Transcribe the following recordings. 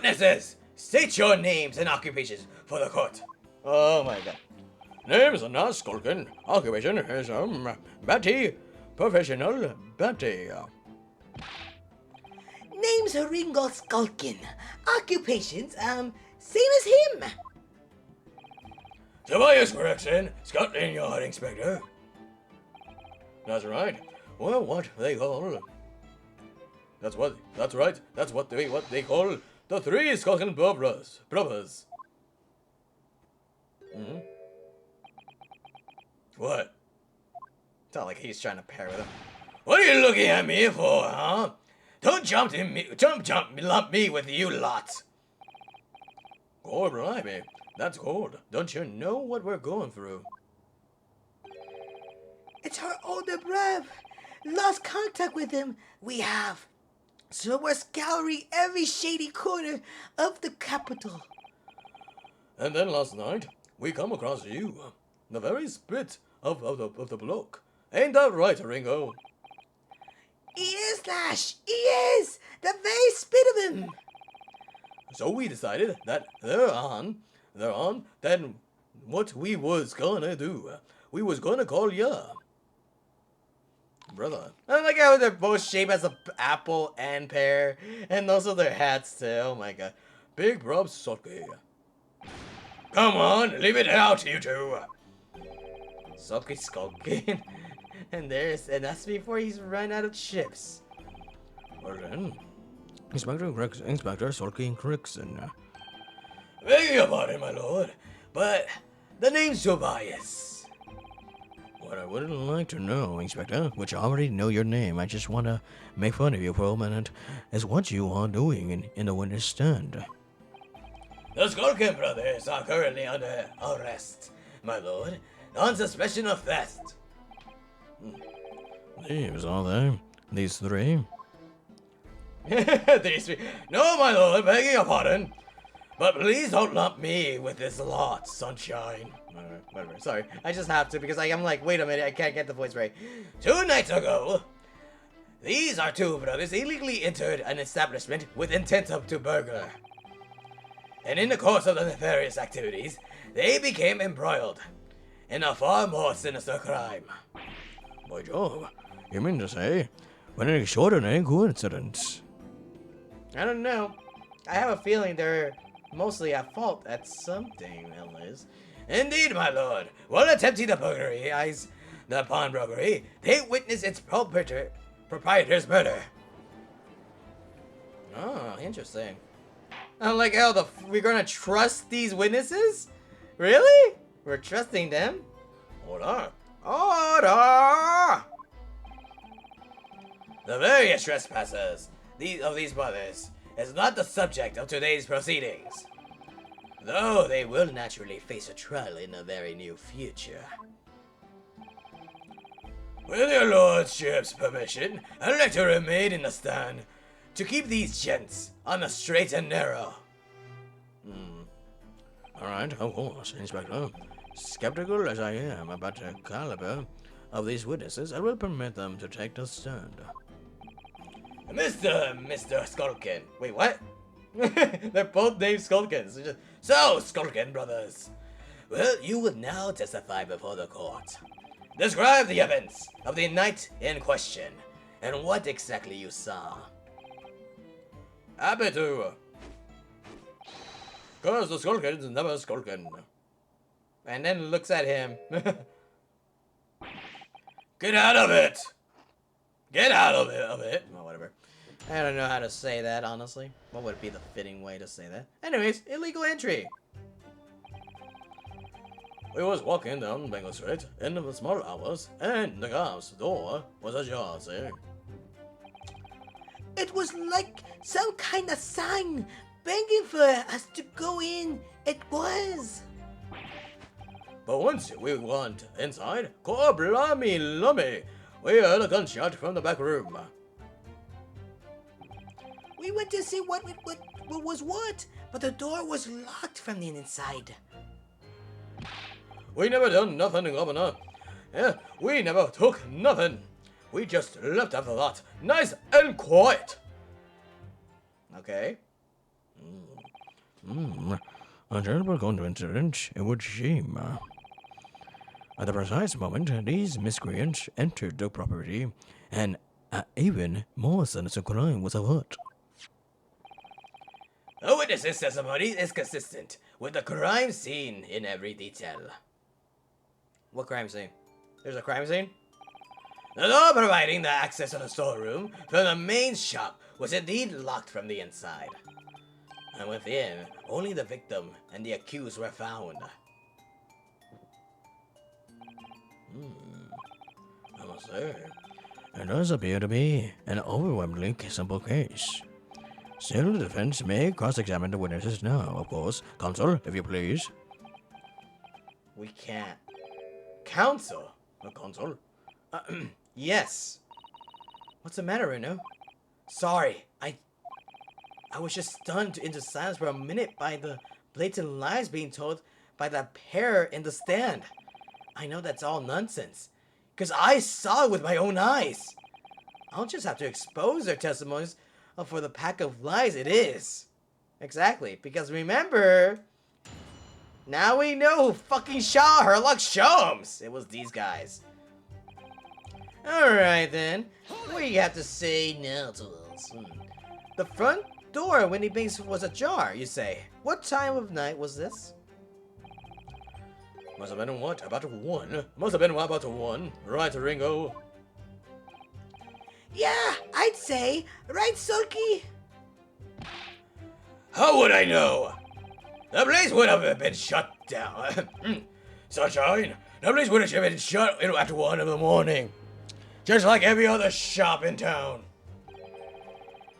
Witnesses, state your names and occupations for the court. Oh my god. Name is not Skulkin. Occupation is Betty. Professional Betty. Name's Ringo Skulkin. Occupations, same as him. Tobias Gregson, Scotland Yard Inspector. That's right. Well, what they call. That's right. That's what they call the three Skulkin Bruvs. Hmm? What? It's not like he's trying to pair with him. What are you looking at me for, huh? Don't lump me with you lot. God blimey, that's cold. Don't you know what we're going through? It's our older Bruv. Lost contact with him, we have. So we're scouring every shady corner of the capital. And then last night, we come across you. The very spit of the bloke. Ain't that right, Ringo? He is, Lash. He is. The very spit of him. So we decided that they're on, then what we was gonna do, we was gonna call ya. Brother. I like how they're both shaped as an apple and pear, and those are their hats too. Oh my god. Big Bruvs Sulky. Come on, leave it out, you two. Sulky Skulkin. and that's before he's run out of chips. Well then, Inspector Sulky Crickson. Beg your pardon, my lord, but the name's Tobias. What I wouldn't like to know, Inspector, which I already know your name, I just want to make fun of you for a minute, is what you are doing in the witness stand. The Skulkin brothers are currently under arrest, my lord, on suspicion of theft. These are they? These three? These three. No, my lord, begging your pardon. But please don't lump me with this lot, sunshine. Whatever. Sorry. I just have to because I'm like, wait a minute, I can't get the voice right. 2 nights ago, these are two brothers illegally entered an establishment with intent to burglar. And in the course of the nefarious activities, they became embroiled in a far more sinister crime. By Jove, you mean to say, when an extraordinary coincidence? I don't know. I have a feeling they're mostly at fault at something, Liz. Indeed, my lord. While attempting the the pawnbrokery, they witnessed its proprietor's murder. Oh, interesting. I don't like how we're gonna trust these witnesses? Really? We're trusting them? Order. Order! The various trespassers of these brothers is not the subject of today's proceedings, though they will naturally face a trial in the very near future. With your lordship's permission, I'd like to remain in the stand to keep these gents on the straight and narrow. Alright, of course, Inspector. Skeptical as I am about the caliber of these witnesses, I will permit them to take the stand. Mr. Skulkin. Wait, what? They're both named Skulkins. So, Skulkin brothers, well, you will now testify before the court. Describe the events of the night in question, and what exactly you saw. Happy to. Cause the Skulkin's never Skulkin. And then looks at him. Get out of it! Get out of it! Oh, whatever. I don't know how to say that, honestly. What would be the fitting way to say that? Anyways, illegal entry. We was walking down Bengal Street in the small hours, and the guard's door was ajar, see? It was like some kind of sign begging for us to go in. It was. But once we went inside, God blimey lummy, we heard a gunshot from the back room. We went to see what was what, but the door was locked from the inside. We never done nothing, Governor. Yeah, we never took nothing. We just left after that, nice and quiet. Okay. A terrible coincidence, it would seem. At the precise moment, these miscreants entered the property, and even more sinister crime was afoot. The witness's testimony is consistent with the crime scene in every detail. What crime scene? There's a crime scene? The door providing the access to the storeroom from the main shop was indeed locked from the inside. And within, only the victim and the accused were found. I must say, it does appear to be an overwhelmingly simple case. Still, the defense may cross-examine the witnesses now, of course. Counsel, if you please. We can't. Counsel? Counsel? Yes. What's the matter, Reno? Sorry, I was just stunned into silence for a minute by the blatant lies being told by that pair in the stand. I know that's all nonsense, because I saw it with my own eyes. I'll just have to expose their testimonies for the pack of lies it is. Exactly, because remember, now we know who fucking shot Herlock Sholmes. It was these guys. Alright then, what do you have to say now to us? The front door at Winnie Binks was ajar, you say. What time of night was this? Must have been what? About 1? Must have been what, about 1? Right, Ringo? Yeah, I'd say. Right, Sulky? How would I know? The place would have been shut down. Sunshine, the place would have been shut at 1 in the morning. Just like every other shop in town.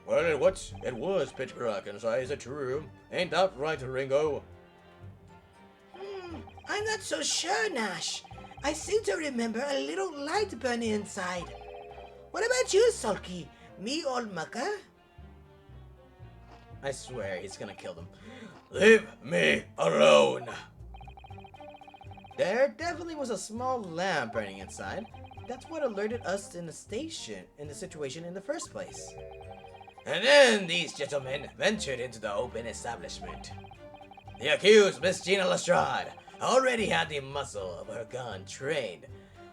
Well, it was pitch black inside, is it true? Ain't that right, Ringo? I'm not so sure, Nash. I seem to remember a little light burning inside. What about you, Sulky? Me, old mucker? I swear he's gonna kill them. Leave me alone. There definitely was a small lamp burning inside. That's what alerted us in the situation in the first place. And then these gentlemen ventured into the open establishment. The accused, Miss Gina Lestrade, already had the muzzle of her gun trained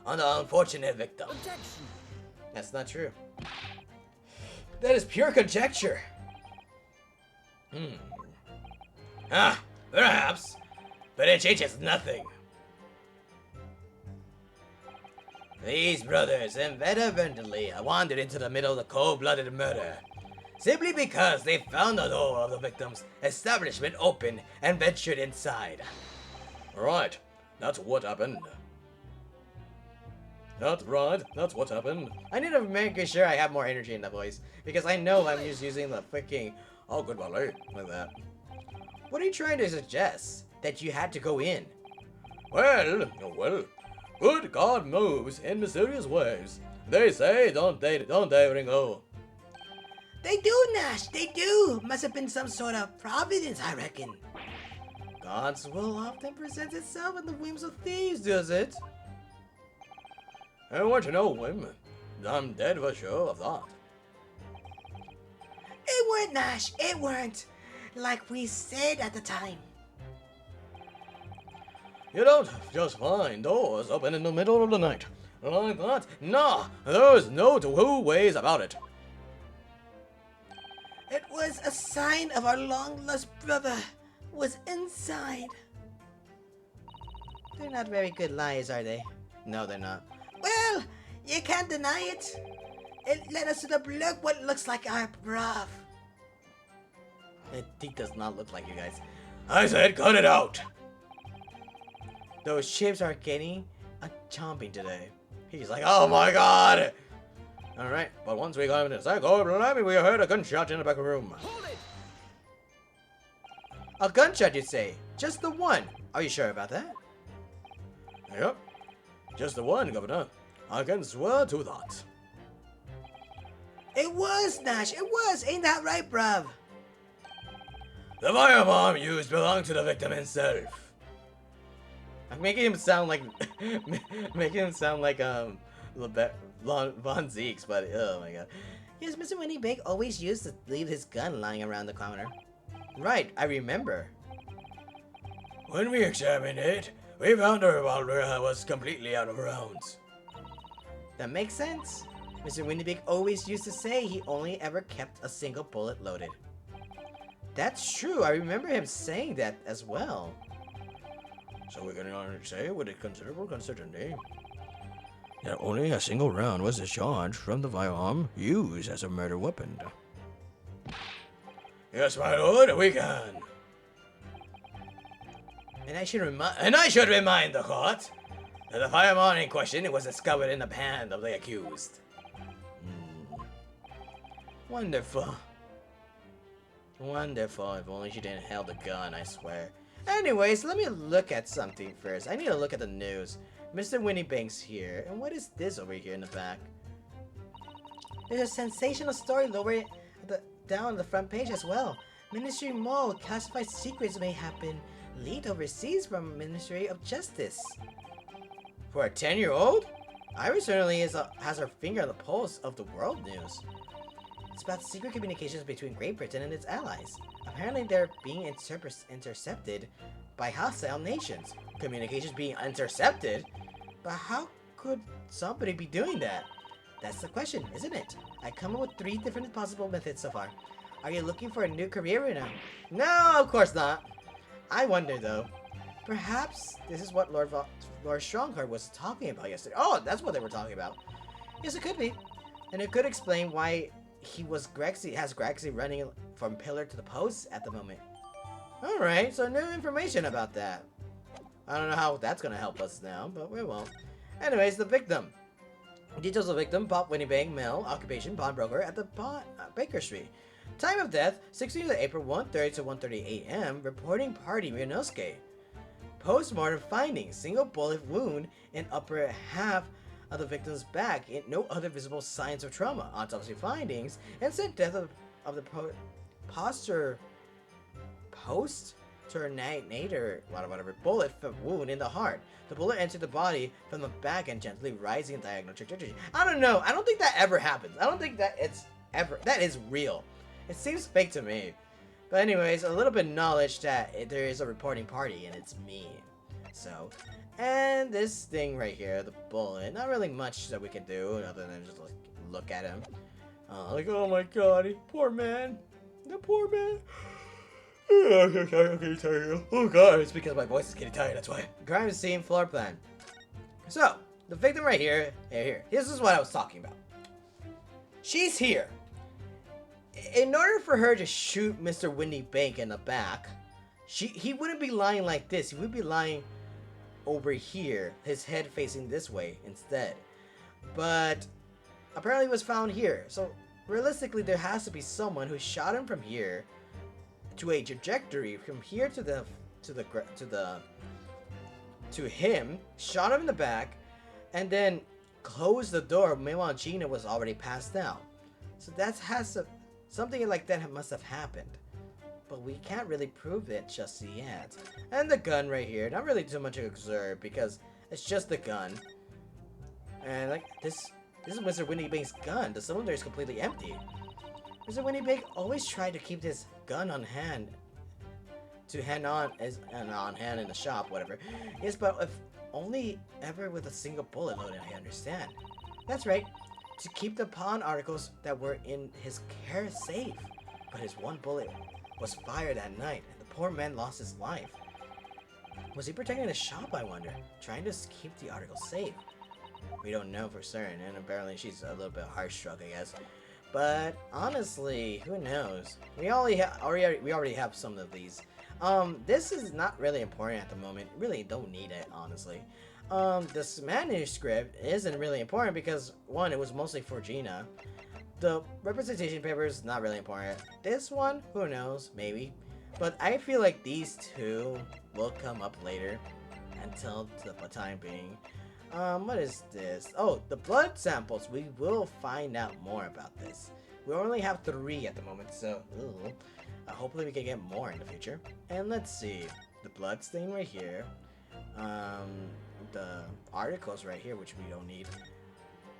on the unfortunate victim. Objection. That's not true. That is pure conjecture. Perhaps, but it changes nothing. These brothers inadvertently wandered into the middle of the cold-blooded murder, simply because they found the door of the victim's establishment open and ventured inside. Right, that's what happened. That's right, that's what happened. I need to make sure I have more energy in that voice, because I know I'm just using the freaking Oh, good ballet. like that. What are you trying to suggest? That you had to go in? Well, good God moves in mysterious ways. They say, don't they, Ringo? They do, Nash. They do. Must have been some sort of providence, I reckon. God's will often presents itself in the whims of thieves, does it? I want to know women. I'm dead for sure of that. It weren't, Nash. It weren't. Like we said at the time. You don't just find doors open in the middle of the night. Like that? Nah, there's no two ways about it. It was a sign of our long-lost brother was inside. They're not very good liars, are they? No, they're not. Well, you can't deny it. It led us to the block what looks like our Bruv. It does not look like you guys. I said cut it out. Those chips are getting a chomping today. He's like, oh my god. Alright, but once we got into the cycle, we heard a gunshot in the back room. A gunshot, you say? Just the one. Are you sure about that? Yep, just the one, Governor. I can swear to that. It was, Nash. It was. Ain't that right, Bruv? The firebomb used belonged to the victim himself. I'm making him sound like Von Zeeks, but oh my god. Yes, Mr. Winnie Big always used to leave his gun lying around the corner. Right, I remember. When we examined it, we found the revolver was completely out of rounds. That makes sense. Mr. Winnipeg always used to say he only ever kept a single bullet loaded. That's true, I remember him saying that as well. So we can say with considerable certainty that only a single round was discharged from the firearm used as a murder weapon. Yes, my lord, we can. And I should remind The court that the firearm in question was discovered in the hand of the accused. Wonderful. Wonderful. If only she didn't held a gun, I swear. Anyways, let me look at something first. I need to look at the news. Mr. Winniebank's here. And what is this over here in the back? There's a sensational story lower down the front page as well. Ministry Mall classified secrets may have been leaked overseas from Ministry of Justice. For a 10-year-old? Iris certainly has her finger on the pulse of the world news. It's about secret communications between Great Britain and its allies. Apparently they're being intercepted by hostile nations. Communications being intercepted? But how could somebody be doing that? That's the question, isn't it? I come up with 3 different possible methods so far. Are you looking for a new career right now? No, of course not. I wonder though. Perhaps this is what Lord Strongheart was talking about yesterday. Oh, that's what they were talking about. Yes, it could be. And it could explain why has Grexy running from pillar to the post at the moment. Alright, so new information about that. I don't know how that's gonna help us now, but we won't. Anyways, the victim. Details of victim, Bob Winniebank, male, occupation, pawnbroker at the Baker Street. Time of death, 16th of April, 1:30 to 1:30 a.m. Reporting party, Mianosuke. Post-mortem findings, single bullet wound in upper half of the victim's back, and no other visible signs of trauma. Autopsy findings, instant death of the posternator, whatever, bullet wound in the heart. The bullet entered the body from the back and gently rising in diagonal trajectory. I don't know. I don't think that ever happens. I don't think that that is real. It seems fake to me. But anyways, a little bit of knowledge that there is a reporting party and it's me. So, and this thing right here, the bullet, not really much that we can do other than just like look at him. Like, oh my god, poor man. The poor man. I'm getting tired. Oh god, it's because my voice is getting tired, that's why. Crime scene floor plan. So, the victim right here, this is what I was talking about. She's here. In order for her to shoot Mr. Winniebank in the back, he wouldn't be lying like this. He would be lying over here, his head facing this way instead. But apparently it was found here. So realistically, there has to be someone who shot him from here to a trajectory from here to him, shot him in the back, and then closed the door. Meanwhile, Gina was already passed out. So that something like that must have happened. But we can't really prove it just yet. And the gun right here, not really too much to observe because it's just the gun. And like this is Mr. Winniebank's gun. The cylinder is completely empty. Mr. Winniebank always tried to keep this gun on hand, on hand in the shop, whatever. Yes, but if only ever with a single bullet loaded, I understand. That's right, to keep the pawn articles that were in his care safe. But his one bullet was fired that night, and the poor man lost his life. Was he protecting the shop, I wonder? Trying to keep the articles safe? We don't know for certain, and apparently she's a little bit heart-struck, I guess. But honestly, who knows? We already have some of these. This is not really important at the moment. Really don't need it, honestly. This manuscript isn't really important because, one, it was mostly for Gina. The representation paper is not really important. This one, who knows, maybe. But I feel like these two will come up later until the time being. What is this? Oh, the blood samples. We will find out more about this. We only have 3 at the moment, so hopefully we can get more in the future. And let's see. The blood stain right here. The articles right here, which we don't need.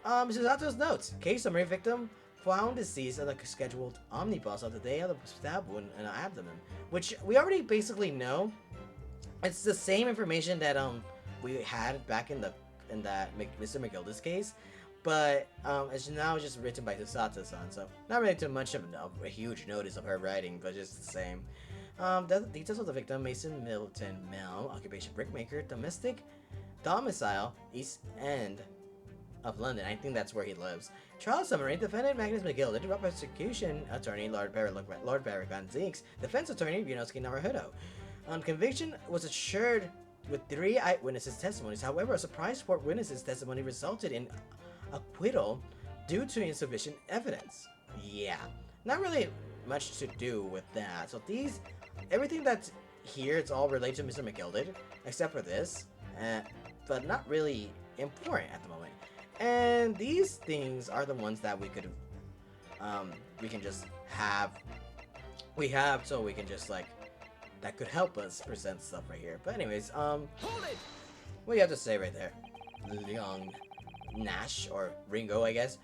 Susato's notes. Case summary: victim found deceased at a scheduled omnibus on the day of the stab wound in the abdomen, which we already basically know. It's the same information that we had back in that Mr. McGilda's case, but it's now just written by Susata-san, so not really too much of a huge notice of her writing, but just the same. The details of the victim: Mason Middleton, male, occupation brickmaker, domicile, East End of London. I think that's where he lives. Trial summary: defendant Magnus McGilda, prosecution attorney Lord Barrick Van Zeeks, defense attorney Yunosuke Naruhodo. Conviction was assured with 3 eyewitnesses' testimonies. However, a surprise 4 witnesses' testimony resulted in acquittal due to insufficient evidence. Yeah, not really much to do with that. So everything that's here, it's all related to Mr. McGilda, except for this, but not really important at the moment. And these things are the ones that we can just have. So we can just that could help us present stuff right here. But anyways, hold it! What do you have to say right there? Leon Nash, or Ringo, I guess.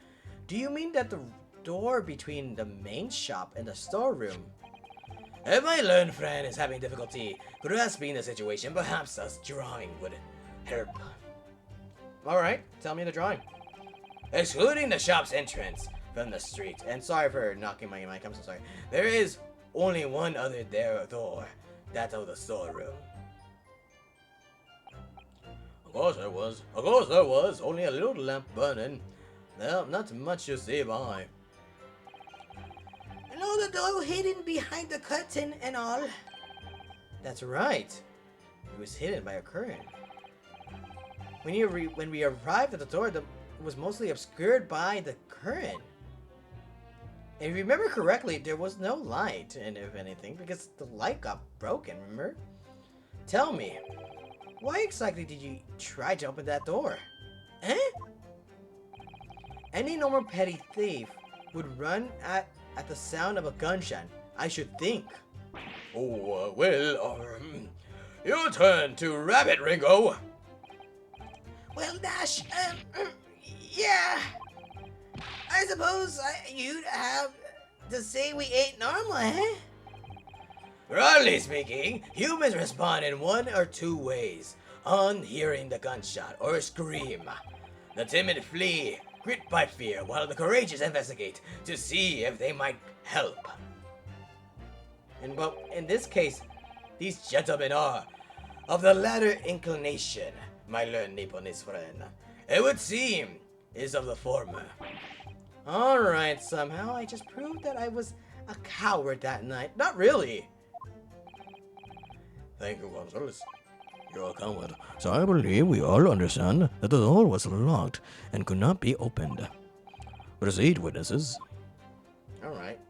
Do you mean that the door between the main shop and the storeroom? If my learned friend is having difficulty grasping the situation, perhaps us drawing would help. Alright, tell me the drawing. Excluding the shop's entrance from the street, And sorry for knocking my mic, I'm so sorry. there is only one other door, that of the storeroom. Of course there was. Only a little lamp burning. Well, not much to see by. And all the door hidden behind the curtain and all. That's right. It was hidden by a curtain. When we arrived at the door, it was mostly obscured by the curtain. If you remember correctly, there was no light, and if anything, because the light got broken, remember? Tell me, why exactly did you try to open that door? Eh? Any normal petty thief would run at the sound of a gunshot, I should think. Oh, your turn to rabbit, Ringo. Well, Dash, yeah. I suppose you'd have to say we ain't normal, eh? Broadly speaking, humans respond in one or two ways on hearing the gunshot or scream. The timid flee, gripped by fear, while the courageous investigate to see if they might help. And well, in this case, These gentlemen are of the latter inclination, my learned Nipponese friend. It would seem is of the former. alright, somehow I just proved that I was a coward that night. Not really. Thank you, Gonzales. You're a coward. So I believe we all understand that the door was locked and could not be opened. Proceed, witnesses. Alright.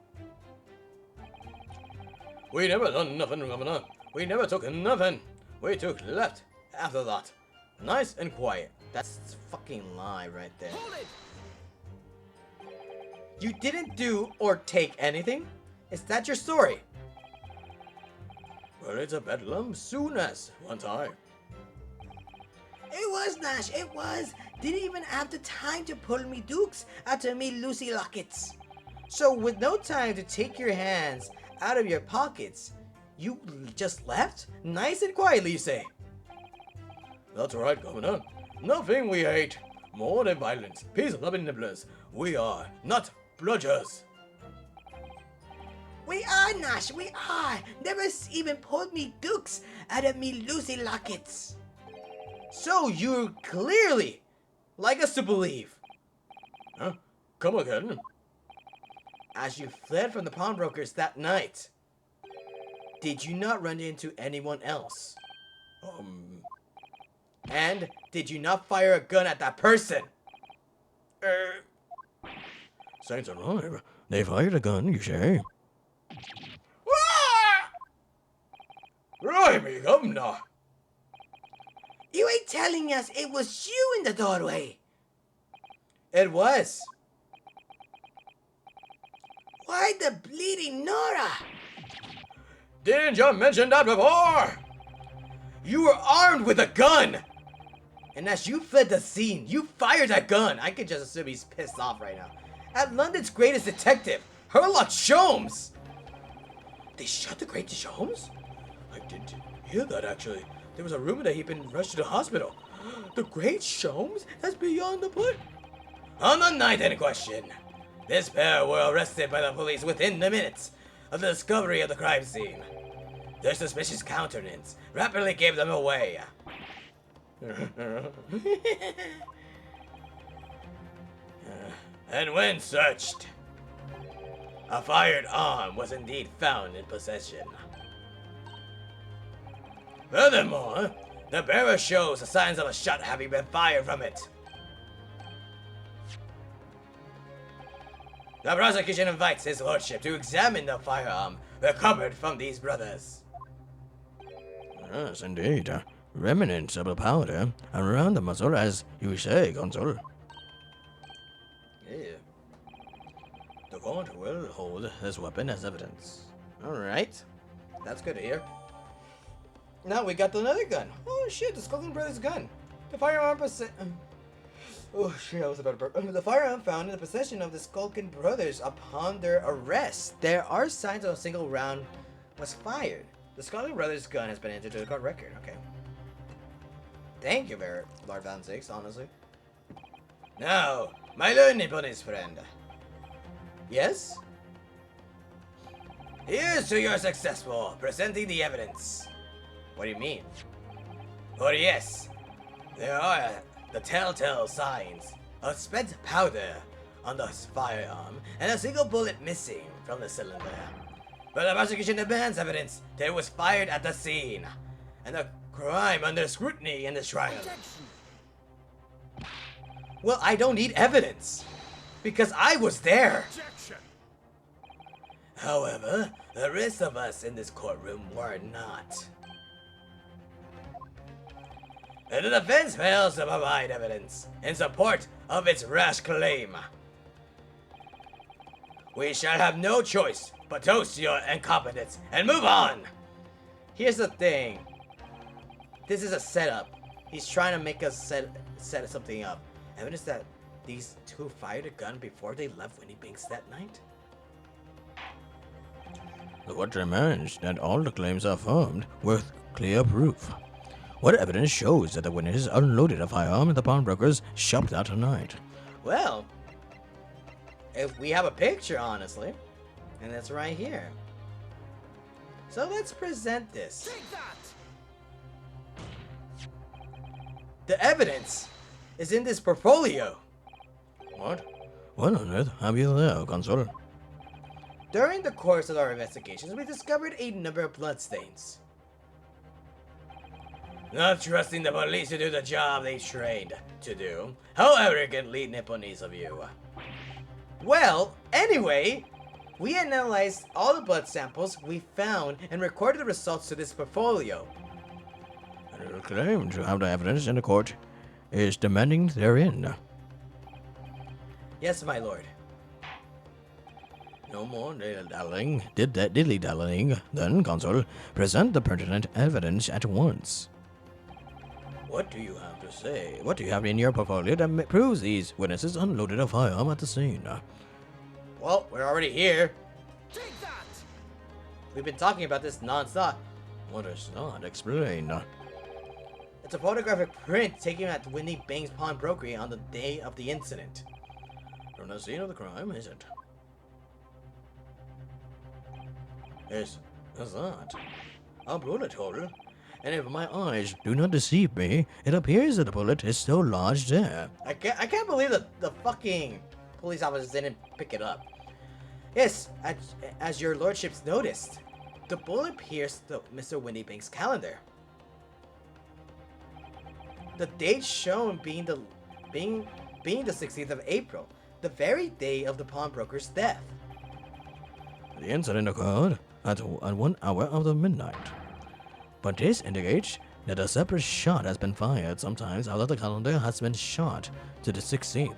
We never done nothing, Governor. We never took nothing. We took left after that. Nice and quiet. That's a fucking lie right there. You didn't do or take anything? Is that your story? Well, it's a bedlam soon as one time. It was, Nash, it was. Didn't even have the time to pull me dukes out of me Lucy lockets. So with no time to take your hands out of your pockets, you just left? Nice and quietly, you say? That's right, Governor. Nothing we hate more than violence. Peace-loving nibblers. We are not bludgers. We are, Nash, we are. Never even pulled me dukes out of me Lucy lockets. So you clearly like us to believe. Huh? Come again. As you fled from the pawnbrokers that night, did you not run into anyone else? And did you not fire a gun at that person? Saints alive. They fired a gun, you say? Blimey, Governor. You ain't telling us it was you in the doorway. It was. Why the bleeding Nora? Didn't you mention that before? You were armed with a gun! And as you fled the scene, you fired that gun! I could just assume he's pissed off right now. at London's greatest detective, Herlock Sholmes. They shot the great Sholmes? I didn't hear that, actually. There was a rumor that he'd been rushed to the hospital. The great Sholmes? That's beyond the point. On the night in question, this pair were arrested by the police within the minutes of the discovery of the crime scene. Their suspicious countenance rapidly gave them away. And when searched, a fired arm was indeed found in possession. Furthermore, the bearer shows the signs of a shot having been fired from it. The prosecution invites his lordship to examine the firearm recovered from these brothers. Yes, indeed. Remnants of the powder around the muzzle, as you say, Consul. Yeah. The court will hold this weapon as evidence. Alright. That's good to hear. Now we got another gun. Oh shit, the Skulkin brothers' gun. The firearm Oh shit, I was about to burp. The firearm found in the possession of the Skulkin brothers upon their arrest. There are signs of a single round was fired. The Skulkin brothers' gun has been entered to the court record. Okay. Thank you, Lord Van Six, honestly. Now, my Lord Nipponese friend, Yes? here's to your successful presenting the evidence. What do you mean? For yes, there are the telltale signs of spent powder on the firearm and a single bullet missing from the cylinder. But the prosecution demands evidence that it was fired at the scene, and the crime under scrutiny in this trial. Well, I don't need evidence. Because I was there. However, the rest of us in this courtroom were not. And the defense fails to provide evidence in support of its rash claim. We shall have no choice but toast your incompetence and move on. Here's the thing. This is a setup. He's trying to make us set something up. Evidence that these two fired a gun before they left Winnie Binks that night? The court demands that all the claims are affirmed with clear proof. What evidence shows that the witnesses unloaded a firearm at the pawnbroker's shop that night? Well, if we have a picture, honestly, and it's right here. So let's present this. The evidence is in this portfolio. What? What on earth have you there, Consul? During the course of our investigations, we discovered a number of bloodstains. Not trusting the police to do the job they trained to do. How arrogantly Nipponese of you. Well, anyway, we analyzed all the blood samples we found and recorded the results to this portfolio. And the claim to have the evidence in the court is demanding therein. Yes, my lord. No more dilly-dallying, dilly-dallying, then, Consul, present the pertinent evidence at once. What do you have to say? What do you have in your portfolio that proves these witnesses unloaded a firearm at the scene? Well, we're already here. Take that! We've been talking about this non-stop. What is not? Explain. It's a photographic print taken at Winnie Binks pawnbrokery on the day of the incident. From the scene of the crime, is it? Is that A bullet hole. And if my eyes do not deceive me, it appears that the bullet is still lodged there. I can't believe that the fucking police officers didn't pick it up. Yes, as your lordships noticed, the bullet pierced Mr. Winnie Binks' calendar. The date shown being the 16th of April, the very day of the pawnbroker's death. The incident occurred at 1 hour of the midnight. But this indicates that a separate shot has been fired sometimes after the calendar has been shot to the 16th.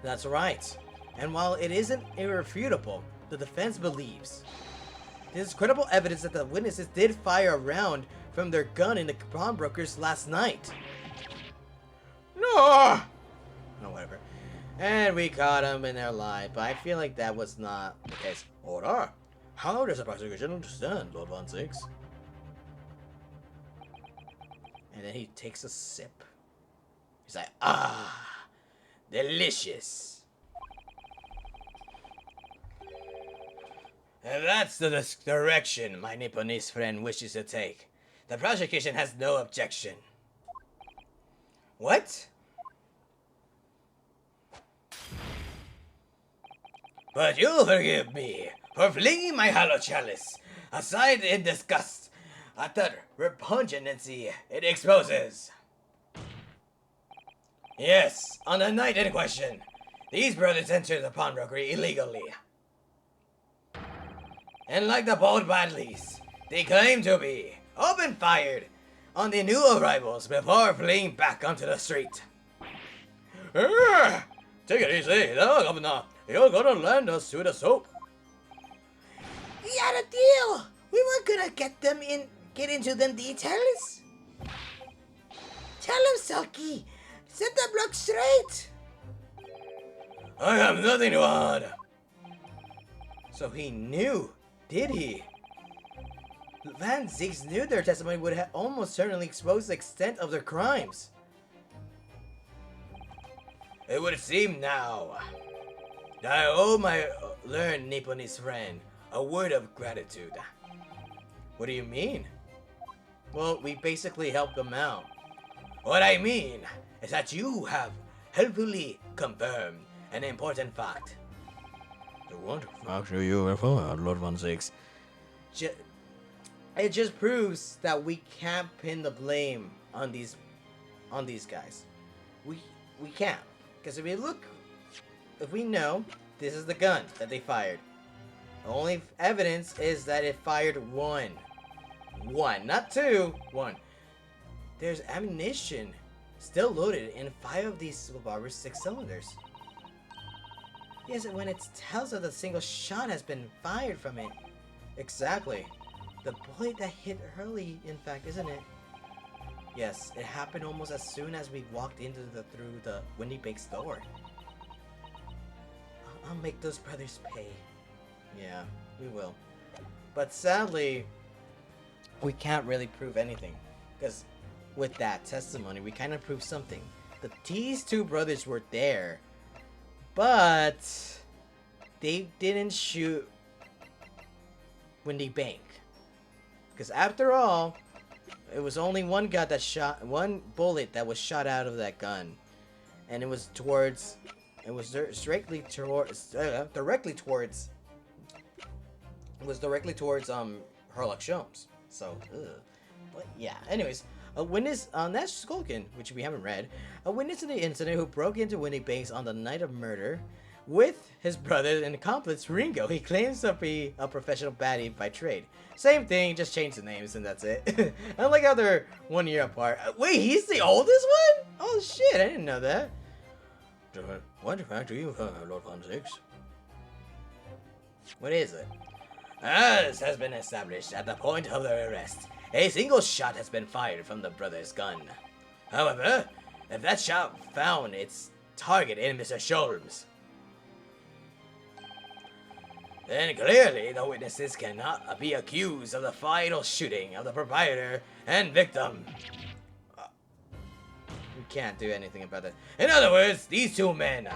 That's right. And while it isn't irrefutable, the defense believes this is credible evidence that the witnesses did fire a round from their gun in the pawnbrokers last night. No, whatever. And we caught them in their lie, but I feel like that was not the case. Order! How does the prosecution stand, Lord Von Six? And then he takes a sip. He's like, ah, delicious. And that's the direction my Nipponese friend wishes to take. The prosecution has no objection. What? But you'll forgive me for flinging my hollow chalice aside in disgust at the repugnancy it exposes. Yes, on the night in question, these brothers entered the pawnbrokery illegally. And like the bold Badleys, they claim to be open fired on the new arrivals before fleeing back onto the street. Take it easy, no, Governor. You're gonna land us to the soap. We had a deal. We weren't gonna get into them details. Tell him, Sulky. Set the block straight. I have nothing to add. So he knew, did he? Van Zieks knew their testimony would have almost certainly exposed the extent of their crimes. It would seem now that I owe my learned Nipponese friend a word of gratitude. What do you mean? Well, we basically helped them out. What I mean is that you have helpfully confirmed an important fact. To what fact do you refer, Lord Von Six? It just proves that we can't pin the blame on these guys. We can't, because if we know this is the gun that they fired, the only evidence is that it fired one, not two, one. There's ammunition still loaded in 5 of these revolvers' 6 cylinders. Yes, and when it tells us a single shot has been fired from it. Exactly. The bullet that hit Hurley, in fact, isn't it? Yes, it happened almost as soon as we walked through the Windy Bake's door. I'll make those brothers pay. Yeah, we will. But sadly, we can't really prove anything. Because with that testimony, we kind of proved something. These 2 brothers were there, but they didn't shoot Windy Bank. Because after all, it was only one bullet that was shot out of that gun, and it was directly towards Herlock Sholmes. So, but yeah. Anyways, a witness on that Skulkin, which we haven't read, a witness in the incident who broke into Windy Banks on the night of murder with his brother and accomplice Ringo. He claims to be a professional baddie by trade. Same thing, just change the names and that's it. I like how they're 1 year apart. Wait, he's the oldest one? Oh shit, I didn't know that. What fact do you refer, Lord Von Six? What is it? As has been established at the point of their arrest, a single shot has been fired from the brother's gun. However, if that shot found its target in Mr. Sholmes, then clearly the witnesses cannot be accused of the final shooting of the proprietor and victim. We can't do anything about that. In other words, these 2 men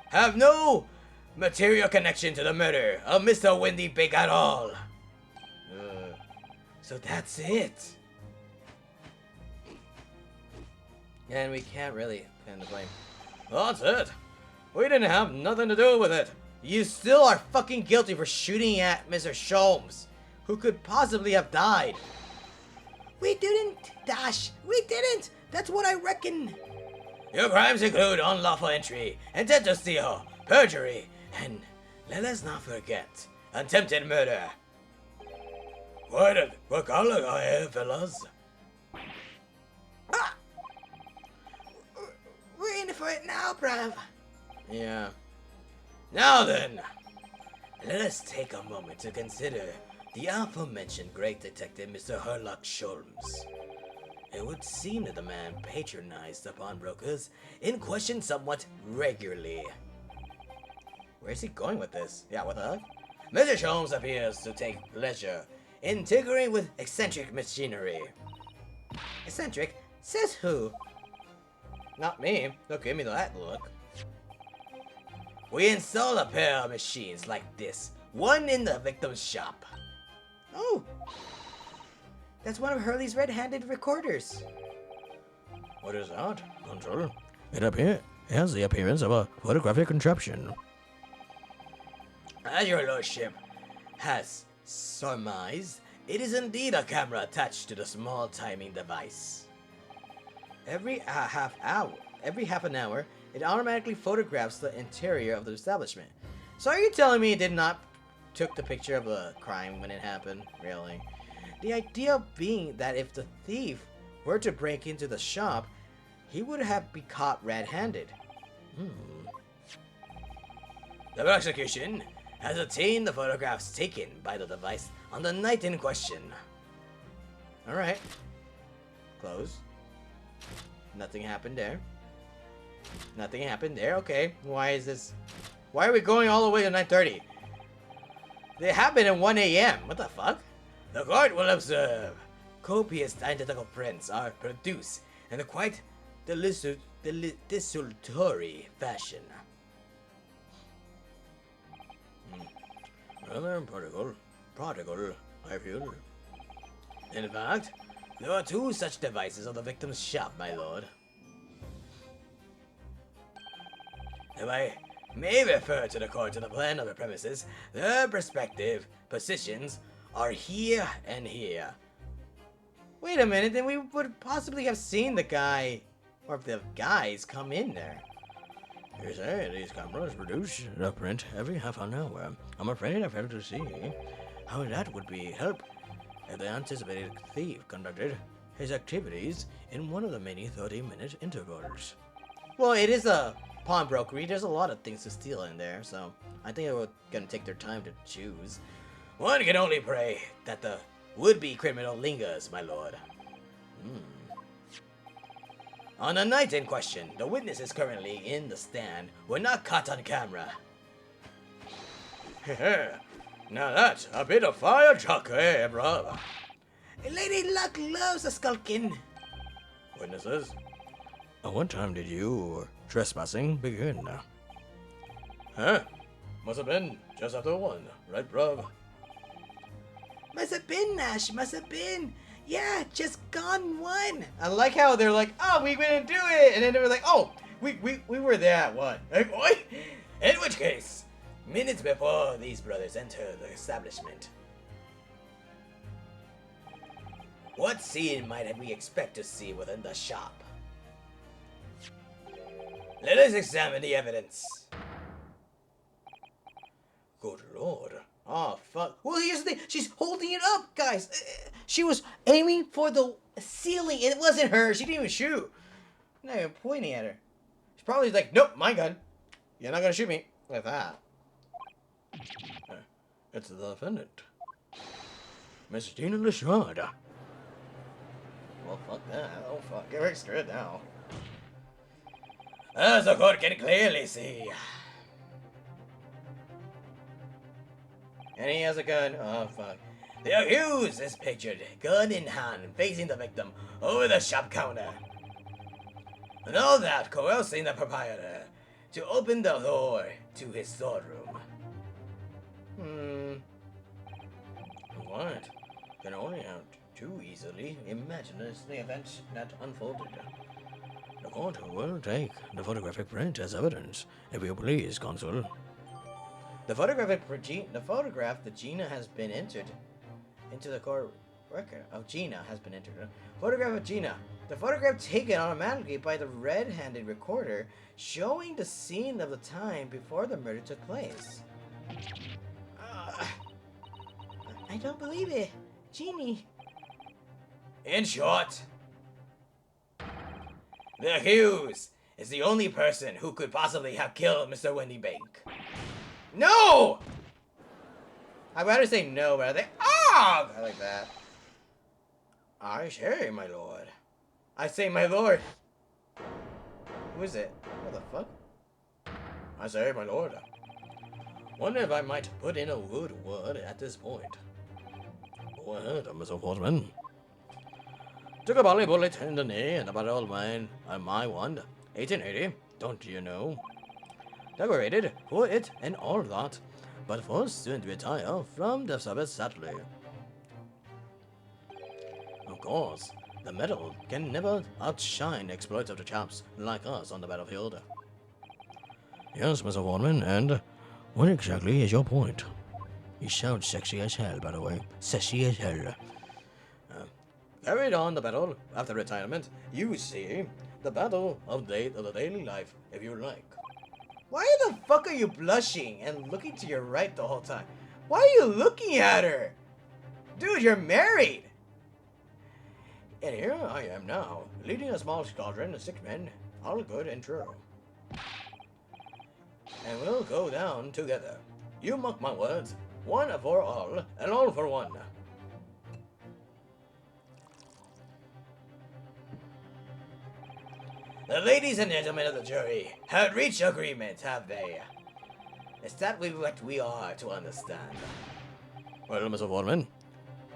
have no material connection to the murder of Mr. Windy Big at all. So that's it. And we can't really pin the blame. That's it. We didn't have nothing to do with it. You still are fucking guilty for shooting at Mr. Sholmes, who could possibly have died. We didn't, Dash. We didn't. That's what I reckon. Your crimes include unlawful entry, intent to steal, perjury, and let us not forget, attempted murder. Quite a workaholic I am, fellas. Ah! We're in for it now, bruv. Yeah. Now then, let us take a moment to consider the aforementioned great detective, Mr. Herlock Sholmes. It would seem that the man patronized the pawnbrokers in question somewhat regularly. Where's he going with this? Yeah, what the heck? Mr. Sholmes appears to take pleasure in tinkering with eccentric machinery. Eccentric? Says who? Not me. Don't give me that look. We install a pair of machines like this, one in the victim's shop. Oh! That's one of Hurley's red-handed recorders. What is that, Consul? It has the appearance of a photographic contraption. As your lordship has surmised, it is indeed a camera attached to the small timing device. Every half an hour, it automatically photographs the interior of the establishment. So are you telling me it did not took the picture of the crime when it happened? Really? The idea being that if the thief were to break into the shop, he would have been caught red-handed. The prosecution has obtained the photographs taken by the device on the night in question. Alright. Close. Nothing happened there. Nothing happened there. Okay. Why is this? Why are we going all the way to 9:30? They happened at 1 a.m. What the fuck? The court will observe copious identical prints are produced in a quite desultory fashion. Rather prodigal, I feel. In fact, there are 2 such devices on the victim's shop, my lord. If I may refer to the court to the plan of the premises, their respective positions are here and here. Wait a minute, then we would possibly have seen the guy, or the guys, come in there. You say these cameras produce a print every half an hour. I'm afraid I fail to see how that would be help if the anticipated thief conducted his activities in one of the many 30-minute intervals. Well, it is a pawnbrokery. There's a lot of things to steal in there, so I think they're gonna take their time to choose. One can only pray that the would-be criminal lingers, my lord. On the night in question, the witnesses currently in the stand were not caught on camera. Now that's a bit of fire truck, eh, brother? Lady Luck loves a Skulkin. Witnesses? At what time did you trespassing begin? Huh? Must have been just after 1, right, bruv? Must have been, Nash. Must have been. Yeah, just gone 1. I like how they're like, oh, we didn't do it, and then they were like, oh, we were there at 1. Hey, boy! In which case, minutes before these brothers entered the establishment, what scene might we expect to see within the shop? Let us examine the evidence. Good lord. Oh, fuck. Well, here's the thing. She's holding it up, guys. She was aiming for the ceiling. It wasn't her. She didn't even shoot. Not even pointing at her. She's probably like, nope, my gun. You're not gonna shoot me with that. It's the defendant, Miss Tina Lestrade. Well, fuck that. Oh, fuck. Get very scared now. As the court can clearly see. And he has a gun. Oh, fuck. The accused is pictured, gun in hand, facing the victim over the shop counter. And all that coercing the proprietor to open the door to his storeroom. What? Can only have too easily imagine the events that unfolded. The court will take the photographic print as evidence, if you please, Consul. The photograph that Gina has been entered into the court record of Gina has been entered. Photograph of Gina. The photograph taken automatically by the red-handed recorder showing the scene of the time before the murder took place. I don't believe it. Jeannie. In short, the accused is the only person who could possibly have killed Mr. Wendy Bank. No! I'd rather say no, but I think, I like that. I say, my lord. I say, my lord. Who is it? What the fuck? I say, my lord. Wonder if I might put in a good word at this point. Go ahead, Mr. Portman. Took a volley bullet in the knee and a battle mine on my wand. 1880, don't you know? Decorated for it and all that, but forced to retire from the service sadly. Of course, the medal can never outshine exploits of the chaps like us on the battlefield. Yes, Mr. Warman, and what exactly is your point? You sound sexy as hell, by the way. Sexy as hell. Carried on the battle after retirement, you see, the battle of the daily life, if you like. Why the fuck are you blushing and looking to your right the whole time? Why are you looking at her? Dude, you're married. And here I am now, leading a small squadron of 6 men, all good and true. And we'll go down together. You mark my words, one for all, and all for one. The ladies and gentlemen of the jury have reached agreement, have they? Is that what we are to understand? Well, Mr. Foreman.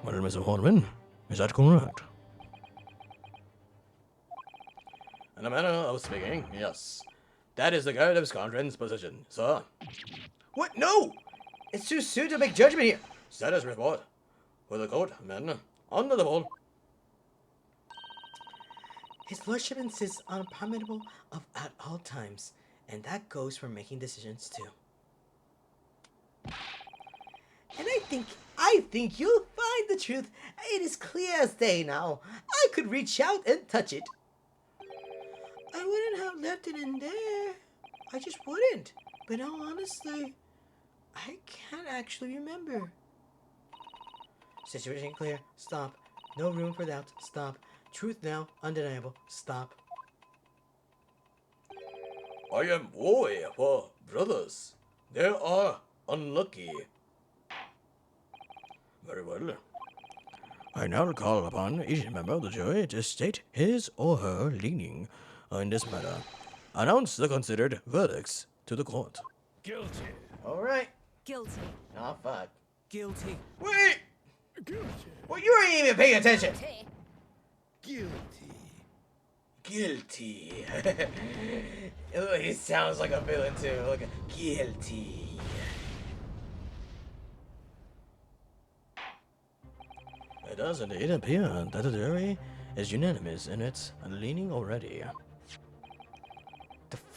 Well, Mr. Foreman, is that correct? In a manner of speaking, yes. That is the guard of squadron's position, sir. What? No! It's too soon to make judgment here. Status report. For the court, men. Under the ball. His lordship insists on prominable of at all times, and that goes for making decisions too. And I think you'll find the truth. It is clear as day now. I could reach out and touch it. I wouldn't have left it in there. I just wouldn't. But no, honestly, I can't actually remember. Situation clear. Stop. No room for doubt. Stop. Truth now. Undeniable. Stop. I am boy for brothers. They are unlucky. Very well. I now call upon each member of the jury to state his or her leaning in this matter. Announce the considered verdicts to the court. Guilty. Alright. Guilty. Oh, fuck. Guilty. Wait! Guilty. Well, you weren't even paying attention. Guilty. Guilty. Oh, he sounds like a villain too. Like guilty. It does indeed appear that the jury is unanimous in its leaning already.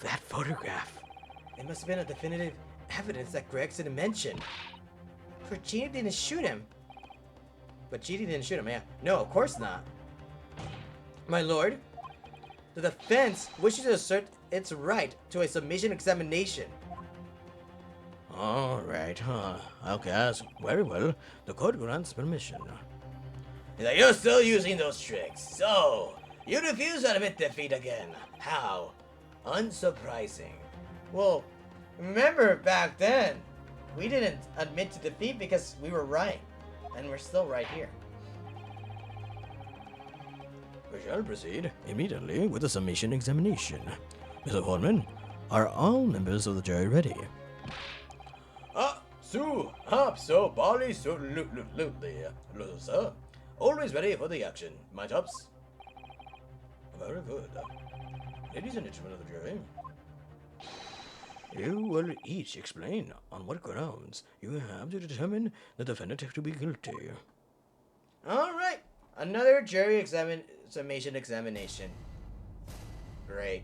That photograph. It must have been a definitive evidence that Gregson mentioned. For Genie didn't shoot him. But Genie didn't shoot him, yeah. No, of course not. My lord, the defense wishes to assert its right to a submission examination. Alright, okay, very well. The court grants permission. Now you're still using those tricks. So, you refuse to admit defeat again. How? Unsurprising. Well, remember back then, we didn't admit to defeat because we were right. And we're still right here. We shall proceed immediately with the summation examination. Mr. Foreman, are all members of the jury ready? Absolutely, sir. Always ready for the action, my tops. Very good. Ladies and gentlemen of the jury, you will each explain on what grounds you have to determine the defendant to be guilty. Alright, another jury summation examination. Great.